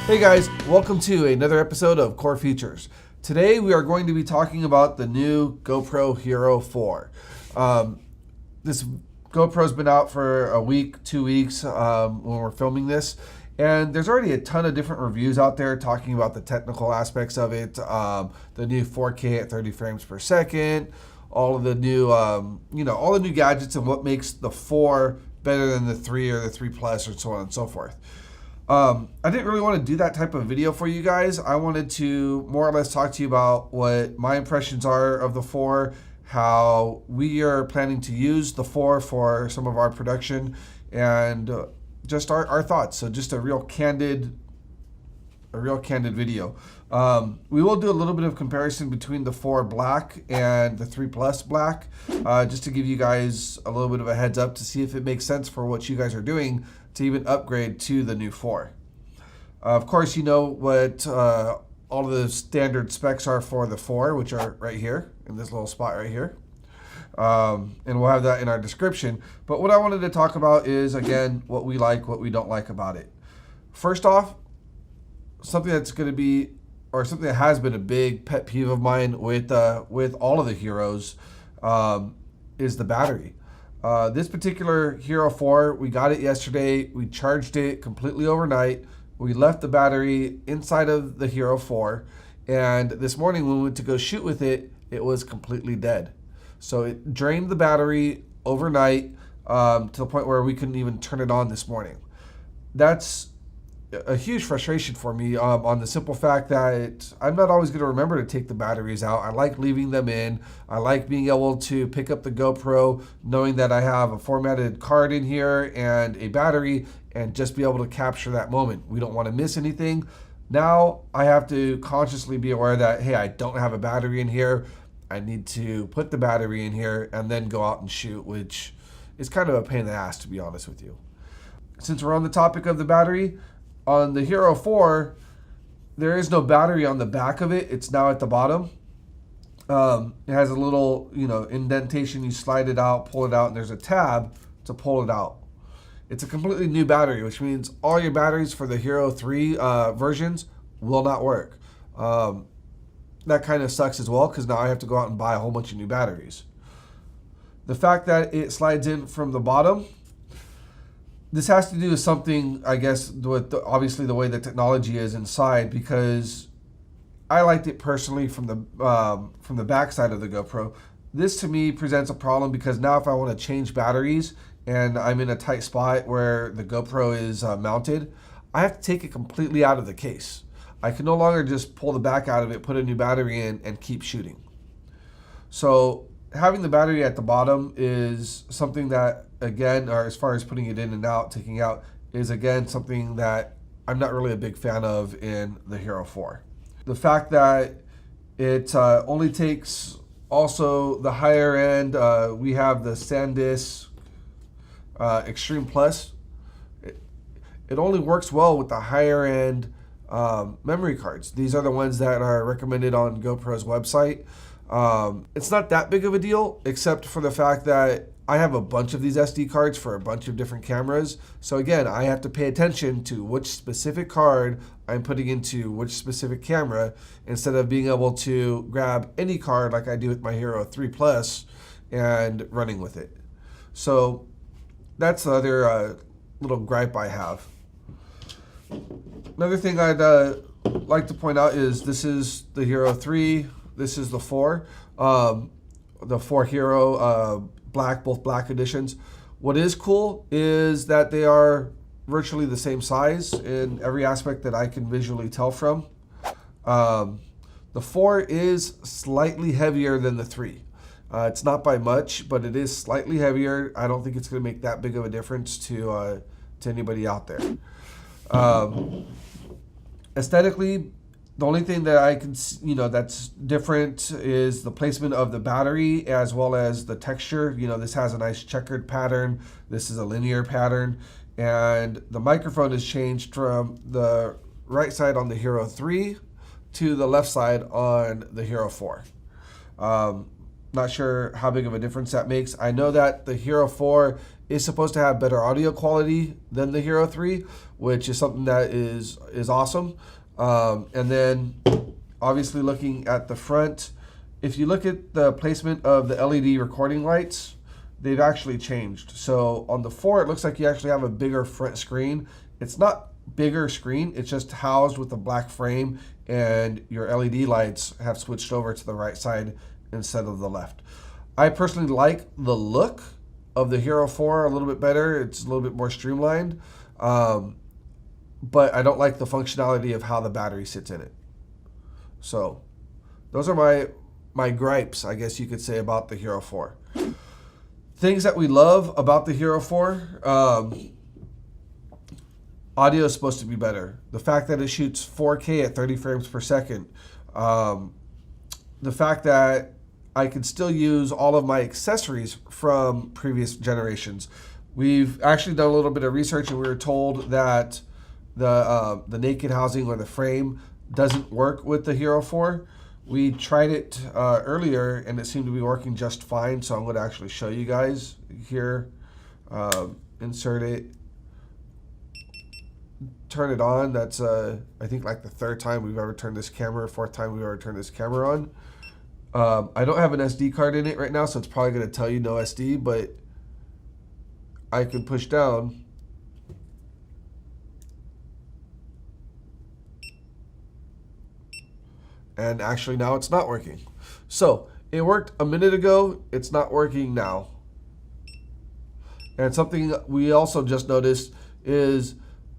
Hey guys, welcome to another episode of Core Features. Today we are going to be talking about the new GoPro Hero 4. This GoPro's been out for a week, 2 weeks when we're filming this, and there's already a ton of different reviews out there talking about the technical aspects of it, the new 4K at 30 frames per second, all of the new, all the new gadgets and what makes the 4 better than the 3 or the 3 Plus, or so on and so forth. I didn't really want to do that type of video for you guys. I wanted to more or less talk to you about what my impressions are of the 4, how we are planning to use the 4 for some of our production, and just our thoughts. So just a real candid video. We will do a little bit of comparison between the 4 Black and the 3 Plus Black, just to give you guys a little bit of a heads up to see if it makes sense for what you guys are doing to even upgrade to the new 4. Of course, you know what all of the standard specs are for the 4, which are right here in this little spot right here. And we'll have that in our description. But what I wanted to talk about is, again, what we like, what we don't like about it. First off, something that's going to be, or something that has been a big pet peeve of mine with all of the Heroes, is the battery. This particular Hero 4, we got it yesterday. We charged it completely overnight. We left the battery inside of the Hero 4. And this morning when we went to go shoot with it, it was completely dead. So it drained the battery overnight to the point where we couldn't even turn it on this morning. That's a huge frustration for me on the simple fact that I'm not always going to remember to take the batteries out. I like leaving them in. I like being able to pick up the GoPro knowing that I have a formatted card in here and a battery and just be able to capture that moment. We don't want to miss anything. Now I have to consciously be aware that, hey, I don't have a battery in here. I need to put the battery in here and then go out and shoot, which is kind of a pain in the ass, to be honest with you. Since we're on the topic of the battery, on the Hero 4, there is no battery on the back of it. It's now at the bottom. It has a little, indentation. You slide it out, pull it out, and there's a tab to pull it out. It's a completely new battery, which means all your batteries for the Hero 3 versions will not work. That kind of sucks as well, because now I have to go out and buy a whole bunch of new batteries. The fact that it slides in from the bottom, this has to do with something, I guess, with obviously the way the technology is inside, because I liked it personally from the back side of the GoPro. This to me presents a problem because now if I want to change batteries and I'm in a tight spot where the GoPro is mounted, I have to take it completely out of the case. I can no longer just pull the back out of it, put a new battery in, and keep shooting. So having the battery at the bottom is something that, again, or as far as putting it in and out, taking out, is again something that I'm not really a big fan of in the Hero 4. The fact that it only takes also the higher end, we have the SanDisk Extreme Plus. It only works well with the higher end memory cards. These are the ones that are recommended on GoPro's website. It's not that big of a deal, except for the fact that I have a bunch of these SD cards for a bunch of different cameras. So again, I have to pay attention to which specific card I'm putting into which specific camera, instead of being able to grab any card like I do with my Hero 3 Plus and running with it. So that's the other little gripe I have. Another thing I'd like to point out is this is the Hero 3, this is the 4. The 4 Hero Black, both Black editions. What is cool is that they are virtually the same size in every aspect that I can visually tell from. The 4 is slightly heavier than the 3. It's not by much, but it is slightly heavier. I don't think it's going to make that big of a difference to anybody out there. Aesthetically, the only thing that I can, that's different is the placement of the battery as well as the texture. This has a nice checkered pattern. This is a linear pattern. And the microphone is changed from the right side on the Hero 3 to the left side on the Hero 4. Not sure how big of a difference that makes. I know that the Hero 4 is supposed to have better audio quality than the Hero 3, which is something that is awesome. And then obviously looking at the front, if you look at the placement of the LED recording lights, they've actually changed. So on the 4, it looks like you actually have a bigger front screen. It's not bigger screen, it's just housed with a black frame, and your LED lights have switched over to the right side instead of the left. I personally like the look of the Hero 4 a little bit better. It's a little bit more streamlined, but I don't like the functionality of how the battery sits in it. So those are my gripes, I guess you could say, about the Hero 4. Things that we love about the Hero 4, audio is supposed to be better. The fact that it shoots 4K at 30 frames per second. The fact that I can still use all of my accessories from previous generations. We've actually done a little bit of research, and we were told that the naked housing or the frame doesn't work with the Hero 4. We tried it earlier, and it seemed to be working just fine. So I'm going to actually show you guys here. Insert it. Turn it on. That's I think like the 3rd time we've ever turned this camera, 4th time we've ever turned this camera on. I don't have an SD card in it right now, so it's probably going to tell you no SD, but I can push down. And actually now it's not working. So it worked a minute ago, it's not working now. And something we also just noticed is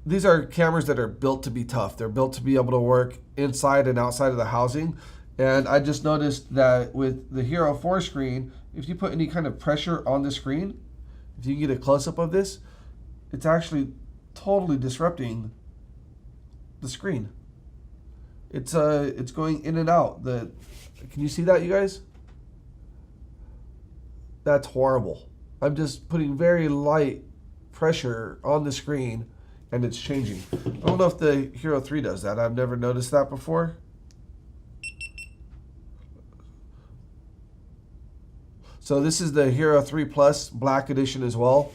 these are cameras that are built to be tough. They're built to be able to work inside and outside of the housing. And I just noticed that with the Hero 4 screen, if you put any kind of pressure on the screen, if you get a close-up of this, it's actually totally disrupting the screen. It's going in and out. Can you see that, you guys? That's horrible. I'm just putting very light pressure on the screen and it's changing. I don't know if the Hero 3 does that. I've never noticed that before. So this is the Hero 3 Plus Black Edition as well.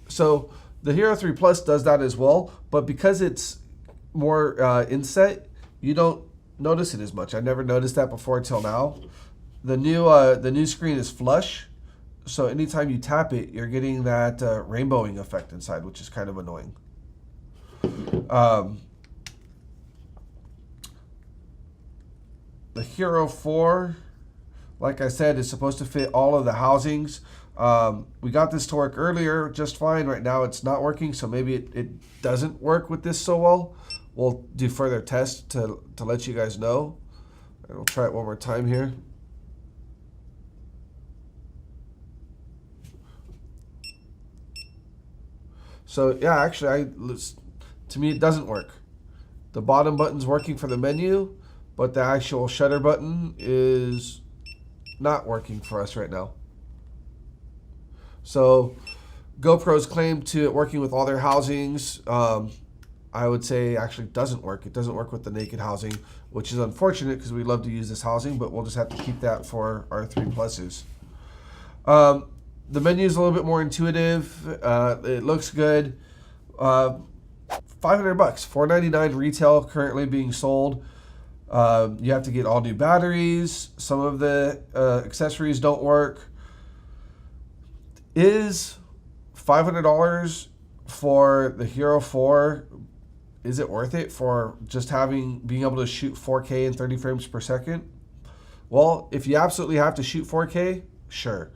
So the Hero 3 Plus does that as well, but because it's more inset, you don't notice it as much. I never noticed that before till now. The new screen is flush, so anytime you tap it, you're getting that rainbowing effect inside, which is kind of annoying. The Hero 4, like I said, is supposed to fit all of the housings. We got this to work earlier just fine. Right now it's not working, so maybe it doesn't work with this so well. We'll do further tests to let you guys know. And we'll try it one more time here. So yeah, actually, to me it doesn't work. The bottom button's working for the menu, but the actual shutter button is not working for us right now. So GoPro's claim to it working with all their housings, I would say actually doesn't work. It doesn't work with the naked housing, which is unfortunate because we love to use this housing, but we'll just have to keep that for our 3 Pluses. The menu is a little bit more intuitive. It looks good. $500, $499 retail currently being sold. You have to get all new batteries. Some of the accessories don't work. Is $500 for the Hero 4, is it worth it for just being able to shoot 4K and 30 frames per second? Well, if you absolutely have to shoot 4K, sure.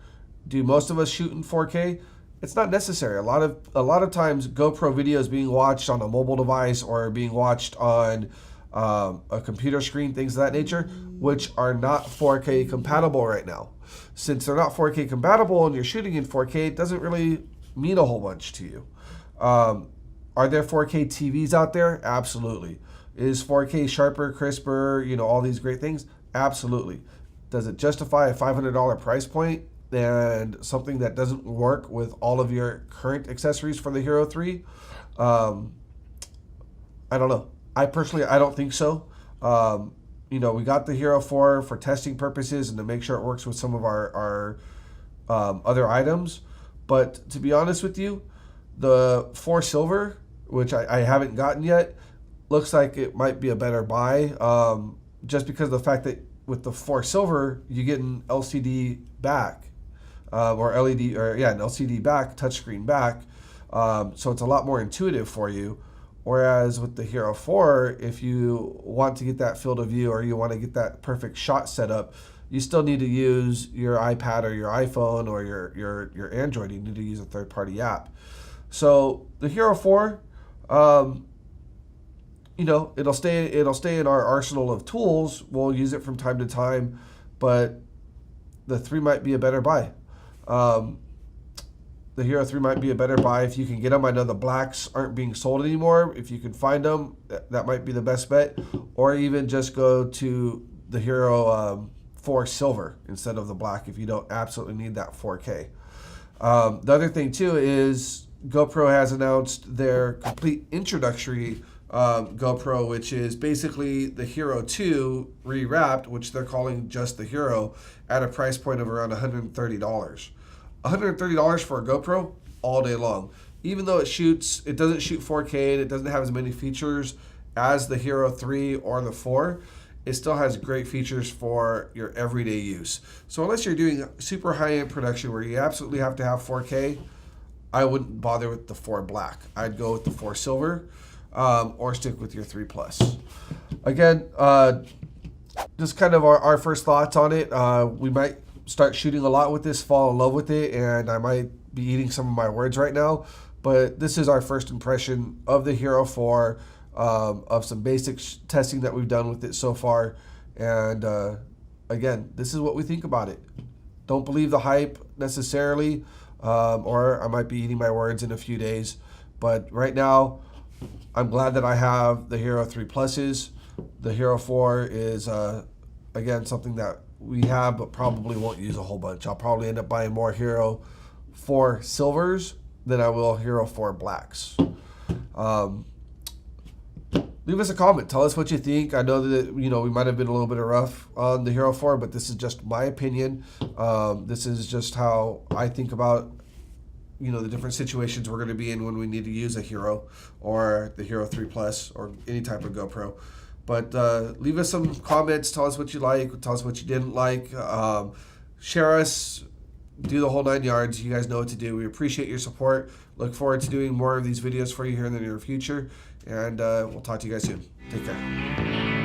Do most of us shoot in 4K? It's not necessary. A lot of times GoPro videos being watched on a mobile device or being watched on a computer screen, things of that nature, which are not 4K compatible right now. Since they're not 4K compatible and you're shooting in 4K, it doesn't really mean a whole bunch to you. Are there 4K TVs out there? Absolutely. Is 4K sharper, crisper, all these great things? Absolutely. Does it justify a $500 price point and something that doesn't work with all of your current accessories for the Hero 3? I don't know. I don't think so. We got the Hero 4 for testing purposes and to make sure it works with some of our other items. But to be honest with you, the 4 silver, which I haven't gotten yet, looks like it might be a better buy, just because of the fact that with the 4 silver, you get an LCD back, or LED, or yeah, an LCD back, touchscreen back. So it's a lot more intuitive for you. Whereas with the Hero 4, if you want to get that field of view or you want to get that perfect shot set up, you still need to use your iPad or your iPhone or your Android. You need to use a third-party app. So the Hero 4, you know, it'll stay in our arsenal of tools. We'll use it from time to time, but the 3 might be a better buy. The Hero 3 might be a better buy if you can get them. I know the blacks aren't being sold anymore. If you can find them, that might be the best bet. Or even just go to the Hero 4 silver instead of the black if you don't absolutely need that 4K. The other thing too is GoPro has announced their complete introductory GoPro, which is basically the Hero 2 rewrapped, which they're calling just the Hero, at a price point of around $130. $130 for a GoPro all day long. Even though it doesn't shoot 4K and it doesn't have as many features as the Hero 3 or the 4, it still has great features for your everyday use. So unless you're doing super high-end production where you absolutely have to have 4K, I wouldn't bother with the 4 black. I'd go with the 4 silver, or stick with your 3 plus. Again, just kind of our first thoughts on it. We might start shooting a lot with this, fall in love with it, and I might be eating some of my words right now, but this is our first impression of the Hero 4, of some basic testing that we've done with it so far, and again, this is what we think about it. Don't believe the hype necessarily, or I might be eating my words in a few days, but right now I'm glad that I have the Hero 3 Pluses. The Hero 4 is again something that we have but probably won't use a whole bunch. I'll probably end up buying more Hero 4 silvers than I will Hero 4 blacks. Leave us a comment. Tell us what you think. I know that, you know, we might have been a little bit rough on the Hero 4, but this is just my opinion. This is just how I think about, you know, the different situations we're going to be in when we need to use a Hero or the Hero 3 Plus or any type of GoPro. But leave us some comments. Tell us what you like. Tell us what you didn't like. Share us. Do the whole 9 yards. You guys know what to do. We appreciate your support. Look forward to doing more of these videos for you here in the near future. And we'll talk to you guys soon. Take care.